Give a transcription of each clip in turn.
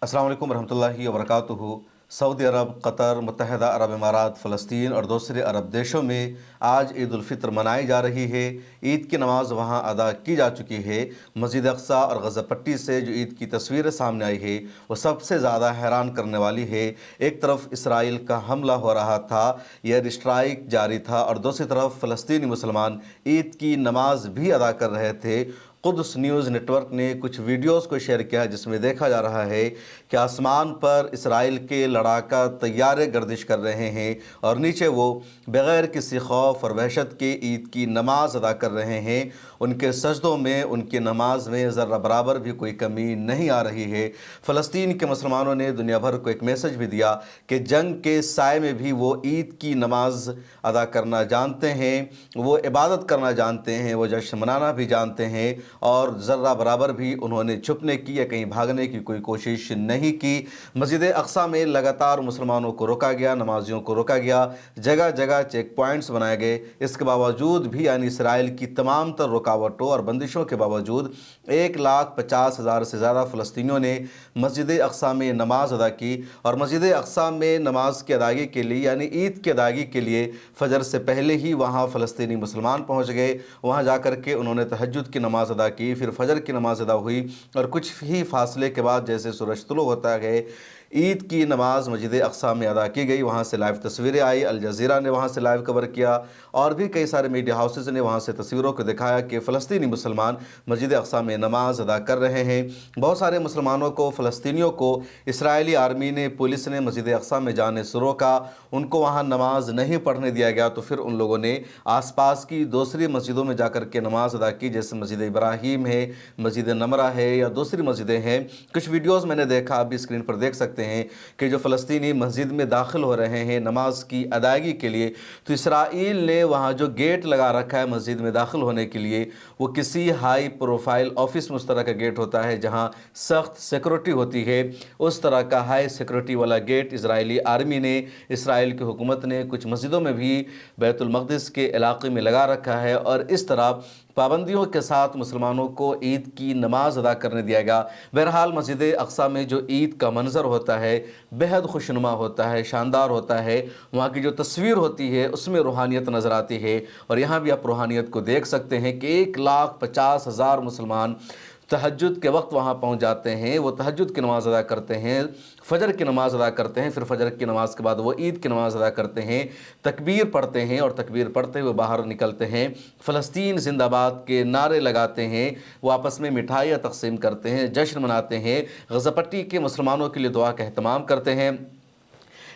अस्सलाम वालेकुम रहमतुल्लाहि व बरकातुहू। सऊदी अरब, कतर, मुत्तहिदा अरब इमारात, फ़लस्तीन और दूसरे अरब देशों में आज ईद उल फितर मनाई जा रही है। ईद की नमाज़ वहाँ अदा की जा चुकी है। मस्जिद अक़सा और गज़ा पट्टी से जो ईद की तस्वीरें सामने आई है वो सबसे ज़्यादा हैरान करने वाली है। एक तरफ इसराइल का हमला हो रहा था, एयर स्ट्राइक जारी था, और दूसरी तरफ फ़लस्तीनी मुसलमान ईद की नमाज भी अदा कर रहे थे। कुद्स न्यूज़ नेटवर्क ने कुछ वीडियोस को शेयर किया है जिसमें देखा जा रहा है कि आसमान पर इसराइल के लड़ाका तैयारे गर्दिश कर रहे हैं और नीचे वो बग़ैर किसी खौफ और वहशत के ईद की नमाज अदा कर रहे हैं। उनके सजदों में, उनकी नमाज में ज़र्रा बराबर भी कोई कमी नहीं आ रही है। फ़लस्तीन के मुसलमानों ने दुनिया भर को एक मैसेज भी दिया कि जंग के साए में भी वो ईद की नमाज अदा करना जानते हैं, वो इबादत करना जानते हैं, वो जश्न मनाना भी जानते हैं, और ज़र्रा बराबर भी उन्होंने छुपने की या कहीं भागने की कोई कोशिश नहीं की। मस्जिद अक़सा में लगातार मुसलमानों को रोका गया, नमाजियों को रोका गया, जगह जगह चेक पॉइंट्स बनाए गए। इसके बावजूद भी यानी इसराइल की तमाम तर रुकावटों और बंदिशों के बावजूद 1,50,000 से ज़्यादा फ़लस्तीनियों ने मस्जिद अक़सा में नमाज अदा की। और मस्जिद अक़सा में नमाज की अदायगी के लिए यानी ईद की अदायगी के लिए फ़जर से पहले ही वहाँ फ़लस्तीनी मुसलमान पहुँच गए। वहाँ जाकर के उन्होंने तहज्जुद की नमाज़ अदा की, फिर फजर की नमाज अदा हुई, और कुछ ही फासले के बाद जैसे सूरज तुलू होता है ईद की नमाज़ मस्जिद अक़सा में अदा की गई। वहाँ से लाइव तस्वीरें आई, अल जज़ीरा ने वहाँ से लाइव कवर किया और भी कई सारे मीडिया हाउसेस ने वहाँ से तस्वीरों को दिखाया कि फ़लस्तीनी मुसलमान मस्जिद अक़सा में नमाज अदा कर रहे हैं। बहुत सारे मुसलमानों को, फ़लस्तीनियों को इसराइली आर्मी ने, पुलिस ने मस्जिद अक़सा में जाने से रोका, उनको वहाँ नमाज नहीं पढ़ने दिया गया। तो फिर उन लोगों ने आसपास की दूसरी मस्जिदों में जाकर के नमाज अदा की, जैसे मस्जिद इब्राहीम है, मस्जिद नमरा है या दूसरी मस्जिदें हैं। कुछ वीडियोस मैंने देखा, आप भी स्क्रीन पर देख सकते हैं कि जो फ़लस्तीनी मस्जिद में दाखिल हो रहे हैं नमाज की अदायगी के लिए, तो इसराइल ने वहाँ जो गेट लगा रखा है मस्जिद में दाखिल होने के लिए, वो किसी हाई प्रोफाइल ऑफिस में उस तरह का गेट होता है जहाँ सख्त सिक्योरिटी होती है, उस तरह का हाई सिक्योरिटी वाला गेट इसराइली आर्मी ने, इसराइल की हुकूमत ने कुछ मस्जिदों में भी बैतुल मक़दिस के इलाके में लगा रखा है। और इस तरह पाबंदियों के साथ मुसलमानों को ईद की नमाज अदा करने दिया गया। बहरहाल मस्जिद अक़सा में जो ईद का मंज़र होता है बेहद खुशनुमा होता है, शानदार होता है। वहाँ की जो तस्वीर होती है उसमें रूहानियत नज़र आती है, और यहाँ भी आप रूहानियत को देख सकते हैं कि 1,50,000 मुसलमान तहज्जुद के वक्त वहाँ पहुँच जाते हैं। वो तहज्जुद की नमाज़ अदा करते हैं, फ़जर की नमाज़ अदा करते हैं, फिर फ़जर की नमाज़ के बाद वो ईद की नमाज़ अदा करते हैं, तकबीर पढ़ते हैं, और तकबीर पढ़ते हुए बाहर निकलते हैं, फ़लस्तीन ज़िंदाबाद के नारे लगाते हैं, वो आपस में मिठाइयाँ तक़सीम करते हैं, जश्न मनाते हैं, गज़ा पट्टी के मुसलमानों के लिए दुआ का एहतमाम करते हैं।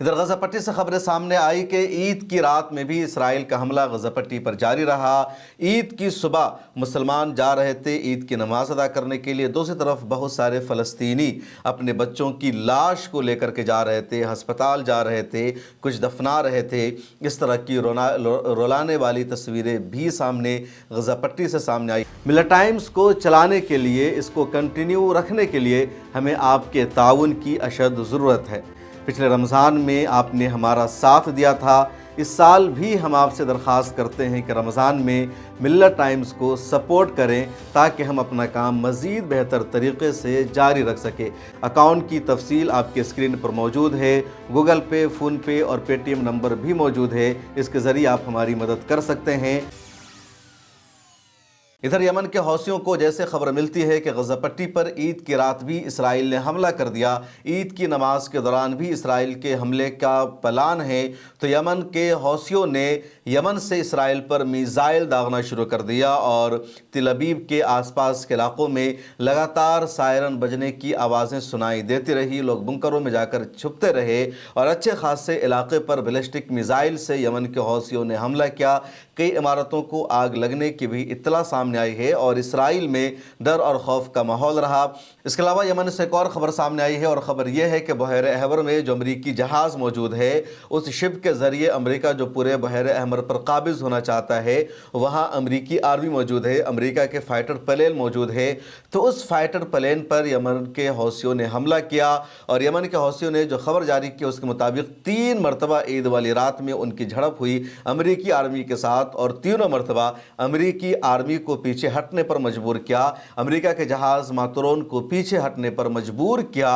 इधर गज़ा पट्टी से खबरें सामने आई कि ईद की रात में भी इसराइल का हमला गज़ा पट्टी पर जारी रहा। ईद की सुबह मुसलमान जा रहे थे ईद की नमाज अदा करने के लिए, दूसरी तरफ बहुत सारे फ़लस्तीनी अपने बच्चों की लाश को लेकर के जा रहे थे, हस्पताल जा रहे थे, कुछ दफना रहे थे। इस तरह की रुलाने वाली तस्वीरें भी सामने गज़ा पट्टी से सामने आई। मिलत टाइम्स को चलाने के लिए, इसको कंटिन्यू रखने के लिए हमें आपके ताउन की अशद ज़रूरत है। पिछले रमज़ान में आपने हमारा साथ दिया था, इस साल भी हम आपसे दरख्वास्त करते हैं कि रमज़ान में मिल्लत टाइम्स को सपोर्ट करें ताकि हम अपना काम मज़ीद बेहतर तरीक़े से जारी रख सकें। अकाउंट की तफसील आपके स्क्रीन पर मौजूद है, गूगल पे, फ़ोन पे और पेटीएम नंबर भी मौजूद है, इसके ज़रिए आप हमारी मदद कर सकते हैं। इधर यमन के हौसियों को जैसे खबर मिलती है कि गज़ा पट्टी पर ईद की रात भी इसराइल ने हमला कर दिया, ईद की नमाज के दौरान भी इसराइल के हमले का प्लान है, तो यमन के हौसियों ने यमन से इसराइल पर मिसाइल दागना शुरू कर दिया और तिल अबीब के आसपास के इलाक़ों में लगातार सायरन बजने की आवाज़ें सुनाई देती रही। लोग बुंकरों में जाकर छुपते रहे और अच्छे खासे इलाके पर बैलिस्टिक मिसाइल से यमन के हौसियों ने हमला किया। कई इमारतों को आग लगने की भी इत्तला सामने आई है और इसराइल में डर और खौफ का माहौल रहा। इसके अलावा यमन से एक और ख़बर सामने आई है, और ख़बर यह है कि बहर अहमर में जो अमरीकी जहाज़ मौजूद है उस शिप के ज़रिए अमरीका जो पूरे बहर अहमर पर काबिज़ होना चाहता है, वहाँ अमरीकी आर्मी मौजूद है, अमरीका के फ़ाइटर प्लेन मौजूद है। तो उस फ़ाइटर प्लेन पर यमन के हौसियों ने हमला किया, और यमन के हौसियों ने जो ख़बर जारी की उसके मुताबिक 3 मरतबा ईद वाली रात में उनकी झड़प हुई अमरीकी आर्मी के साथ, और तीनों मरतबा अमरीकी आर्मी को पीछे हटने पर मजबूर किया, अमरीका के जहाज़ मातरून को पीछे हटने पर मजबूर किया।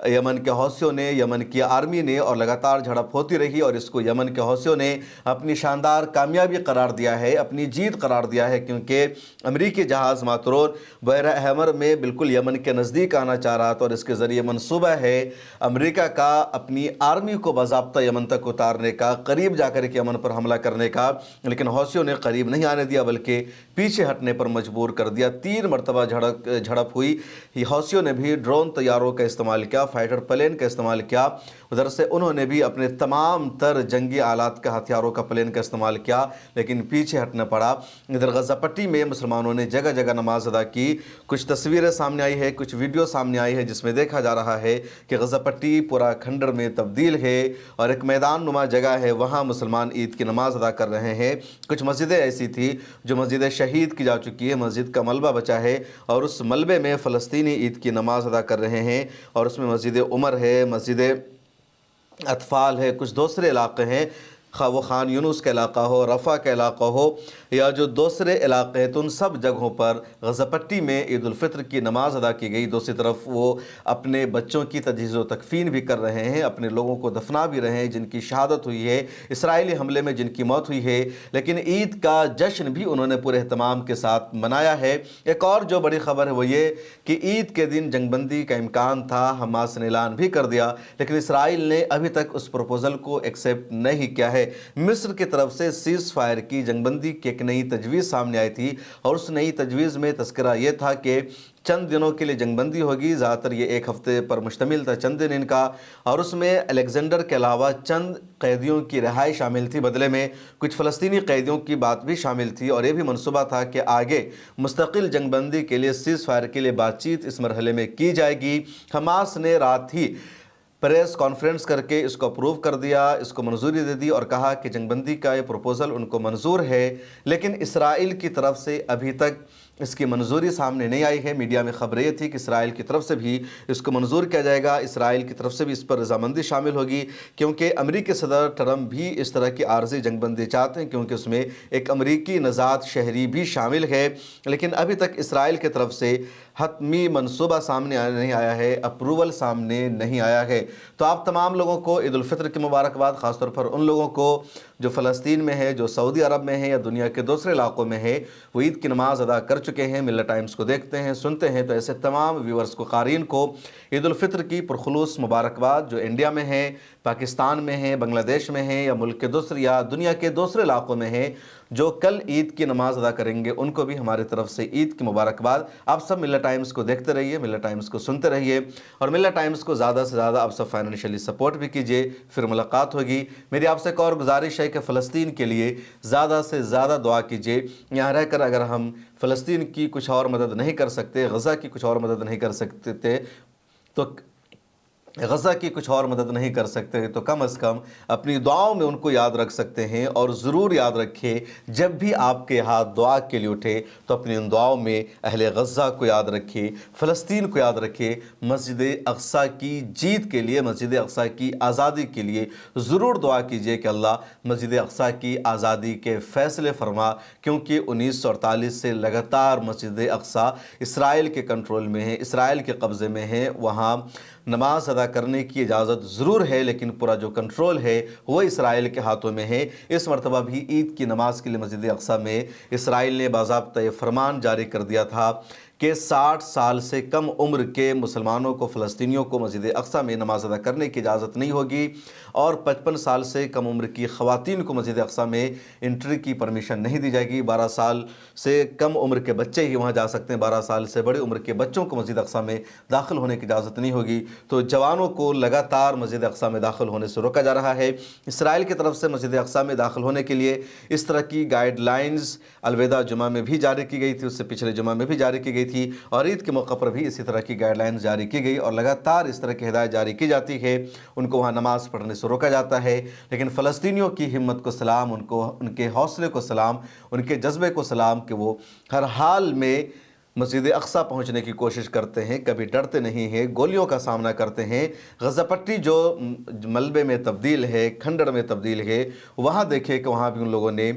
यमन के हौसियों ने, यमन की आर्मी ने, और लगातार झड़प होती रही और इसको यमन के हौसियों ने अपनी शानदार कामयाबी करार दिया है, अपनी जीत करार दिया है, क्योंकि अमरीकी जहाज़ मातरोन बहरा अहमर में बिल्कुल यमन के नज़दीक आना चाह रहा था और इसके ज़रिए मंसूबा है अमेरिका का अपनी आर्मी को बाज़ाब्ता यमन तक उतारने का, करीब जाकर के यमन पर हमला करने का। लेकिन हौसियों ने करीब नहीं आने दिया बल्कि पीछे हटने पर मजबूर कर दिया। 3 मरतबा झड़प हुई। हौसियों ने भी ड्रोन तैयारों का इस्तेमाल किया, फाइटर प्लेन का इस्तेमाल किया, उधर से उन्होंने भी अपने तमाम तर जंगी आलात का, हथियारों का, प्लेन का इस्तेमाल किया, लेकिन पीछे हटना पड़ा। इधर गज़ा पट्टी में मुसलमानों ने जगह जगह नमाज अदा की। कुछ तस्वीरें सामने आई है, कुछ वीडियो सामने आई है जिसमें देखा जा रहा है कि गज़ा पट्टी पूरा खंडर में तब्दील है और एक मैदान नुमा जगह है, वहाँ मुसलमान ईद की नमाज अदा कर रहे हैं। कुछ मस्जिदें ऐसी थी जो मस्जिद शहीद की जा चुकी है, मस्जिद का मलबा बचा है और उस मलबे में फ़लस्तीनी ईद की नमाज अदा कर रहे हैं। और उसमें मस्जिद उमर है, मस्जिद अतफ़ाल है, कुछ दूसरे इलाक़े हैं, वो खान यूनुस का इलाक़ा हो, रफ़ा का इलाक़ा हो या जो दूसरे इलाक़े हैं, तो उन सब जगहों पर गज़ा पट्टी में ईद उल फ़ितर की नमाज़ अदा की गई। दूसरी तरफ वो अपने बच्चों की तजहीज़ व तकफ़ीन भी कर रहे हैं, अपने लोगों को दफना भी रहे हैं जिनकी शहादत हुई है इसराइली हमले में, जिनकी मौत हुई है। लेकिन ईद का जश्न भी उन्होंने पूरे एहतमाम के साथ मनाया है। एक और जो बड़ी ख़बर है वो ये कि ईद के दिन जंगबंदी का इम्कान था, हमास ने ऐलान भी कर दिया, लेकिन इसराइल ने अभी तक उस प्रपोज़ल को एक्सेप्ट नहीं किया है। मिस्र की तरफ से सीज़ फायर की, जंगबंदी की एक नई तजवीज़ सामने आई थी और उस नई तजवीज़ में तस्करा ये था कि चंद दिनों के लिए जंगबंदी होगी। ज़्यादातर ये 1 हफ्ते पर मुश्तमिल था, चंद दिन इनका, और उसमें अलेक्जेंडर के अलावा चंद कैदियों की रिहाई शामिल थी, बदले में कुछ फ़लस्तीनी कैदियों की बात भी शामिल थी। और ये भी मनसूबा था कि आगे मुस्तकिल जंगबंदी के लिए, सीज़ फायर के लिए बातचीत इस मरहले में की जाएगी। हमास ने रात ही प्रेस कॉन्फ्रेंस करके इसको अप्रूव कर दिया, इसको मंजूरी दे दी और कहा कि जंगबंदी का ये प्रपोज़ल उनको मंजूर है। लेकिन इसराइल की तरफ से अभी तक इसकी मंजूरी सामने नहीं आई है। मीडिया में खबर ये थी कि इसराइल की तरफ से भी इसको मंजूर किया जाएगा, इसराइल की तरफ से भी इस पर रजामंदी शामिल होगी, क्योंकि अमेरिकी सदर ट्रंप भी इस तरह की आर्जी जंगबंदी चाहते हैं, क्योंकि उसमें एक अमेरिकी नज़ात शहरी भी शामिल है। लेकिन अभी तक इसराइल की तरफ से हतमी मनसूबा सामने नहीं आया है, अप्रूवल सामने नहीं आया है। तो आप तमाम लोगों को ईद उल फितर की मुबारकबाद, ख़ासतौर पर उन लोगों को जो फ़लस्तीन में है, जो सऊदी अरब में है या दुनिया के दूसरे इलाक़ों में है, वो ईद की नमाज़ अदा कर चुके हैं, मिल्लत टाइम्स को देखते हैं, सुनते हैं। तो ऐसे तमाम व्यूवर्स को, क़ारीन को ईद उल फितर की पुरखुलूस मुबारकबाद, जो इंडिया में है, पाकिस्तान में है, बांग्लादेश में है या मुल्क के दूसरे या दुनिया के दूसरे इलाक़ों में है, जो कल ईद की नमाज़ अदा करेंगे, उनको भी हमारी तरफ से ईद की मुबारकबाद। आप सब मिल्लत टाइम्स को देखते रहिए, मिल्लत टाइम्स को सुनते रहिए और मिल्लत टाइम्स को ज़्यादा से ज़्यादा आप सब फाइनेंशियली सपोर्ट भी कीजिए। फिर मुलाकात होगी। मेरी आपसे एक और गुजारिश है कि फ़लस्तीन के लिए ज़्यादा से ज़्यादा दुआ कीजिए। यहाँ रहकर अगर हम फ़लस्तीन की कुछ और मदद नहीं कर सकते, गज़ा की कुछ और मदद नहीं कर सकते थे, तो गज़ा की कुछ और मदद नहीं कर सकते, तो कम से कम अपनी दुआओं में उनको याद रख सकते हैं। और ज़रूर याद रखें, जब भी आपके हाथ दुआ के लिए उठे तो अपनी उन दुआओं में अहले गज़ा को याद रखें, फ़लस्तीन को याद रखें, मस्जिद अक़सा की जीत के लिए, मस्जिद अक़सा की आज़ादी के लिए ज़रूर दुआ कीजिए कि अल्लाह मस्जिद अक़सा की आज़ादी के फ़ैसले फरमा, क्योंकि 1948 से लगातार मस्जिद अक़सा इसराइल के कंट्रोल में है, इसराइल के कब्ज़े में है। वहाँ नमाज अदा करने की इजाज़त ज़रूर है, लेकिन पूरा जो कंट्रोल है वो इसराइल के हाथों में है। इस मरतबा भी ईद की नमाज के लिए मस्जिद अक़सा में इसराइल ने बाज़ाब्ता फरमान जारी कर दिया था कि 60 साल से कम उम्र के मुसलमानों को, फ़लस्तीनियों को मस्जिद अक़सा में नमाज अदा करने की इजाज़त नहीं होगी और 55 साल से कम उम्र की ख़वातीन को मस्जिद अक़सा में एंट्री की परमिशन नहीं दी जाएगी। 12 साल से कम उम्र के बच्चे ही वहाँ जा सकते हैं, 12 साल से बड़े उम्र के बच्चों को मस्जिद अक़सा में दाखिल होने की इजाज़त नहीं होगी। तो जवानों को लगातार मस्जिद अक़सा में दाखिल होने से रोका जा रहा है। इसराइल की तरफ से मस्जिद अक़सा में दाखिल होने के लिए इस तरह की गाइडलाइंस अलविदा जुमा में भी जारी की गई थी, उससे पिछले जुमा में भी जारी की गई थी और ईद के मौके पर भी इसी तरह की गाइडलाइंस जारी की गई और लगातार इस तरह की हिदायत जारी की जाती है। उनको वहाँ नमाज़ पढ़ने से रोका जाता है। लेकिन फ़लस्तीनियों की हिम्मत को सलाम, उनको, उनके हौसले को सलाम, उनके जज्बे को सलाम कि वो हर हाल में मस्जिद अक़सा पहुँचने की कोशिश करते हैं, कभी डरते नहीं हैं, गोलियों का सामना करते हैं। गज़ा पट्टी जो मलबे में तब्दील है, खंडर में तब्दील है, वहाँ देखें कि वहाँ भी उन लोगों ने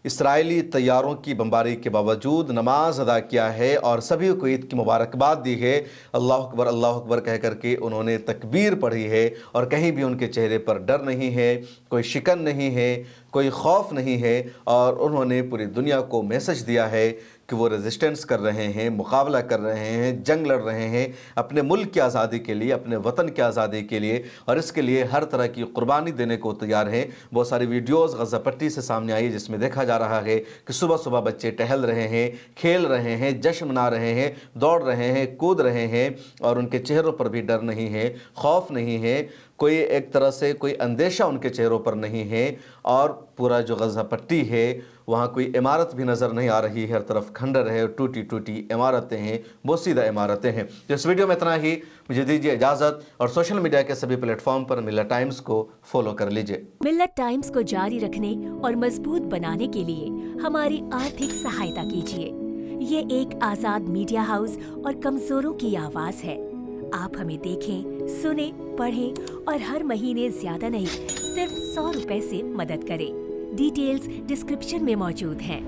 इसराइली तैयारों की बमबारी के बावजूद नमाज अदा किया है और सभी को ईद की मुबारकबाद दी है। अल्लाह अकबर कह करके उन्होंने तकबीर पढ़ी है और कहीं भी उनके चेहरे पर डर नहीं है, कोई शिकन नहीं है, कोई खौफ नहीं है और उन्होंने पूरी दुनिया को मैसेज दिया है कि वो रेजिस्टेंस कर रहे हैं, मुकाबला कर रहे हैं, जंग लड़ रहे हैं अपने मुल्क की आज़ादी के लिए, अपने वतन की आज़ादी के लिए और इसके लिए हर तरह की कुर्बानी देने को तैयार हैं। बहुत सारी वीडियोस गज़ा पट्टी से सामने आई जिसमें देखा जा रहा है कि सुबह सुबह बच्चे टहल रहे हैं, खेल रहे हैं, जश्न मना रहे हैं, दौड़ रहे हैं, कूद रहे हैं और उनके चेहरों पर भी डर नहीं है, खौफ नहीं है, कोई एक तरह से कोई अंदेशा उनके चेहरों पर नहीं है। और पूरा जो गज़ा पट्टी है वहाँ कोई इमारत भी नज़र नहीं आ रही है, हर तरफ खंडर है, टूटी टूटी इमारतें हैं, बोसीदा इमारतें हैं। तो इस वीडियो में इतना ही, मुझे दीजिए इजाज़त और सोशल मीडिया के सभी प्लेटफॉर्म पर मिल्लत टाइम्स को फॉलो कर लीजिए। मिल्लत टाइम्स को जारी रखने और मजबूत बनाने के लिए हमारी आर्थिक सहायता कीजिए। ये एक आजाद मीडिया हाउस और कमजोरों की आवाज है। आप हमें देखें, सुने, पढ़ें और हर महीने ज्यादा नहीं सिर्फ 100 रुपए से मदद करें। डिटेल्स डिस्क्रिप्शन में मौजूद हैं।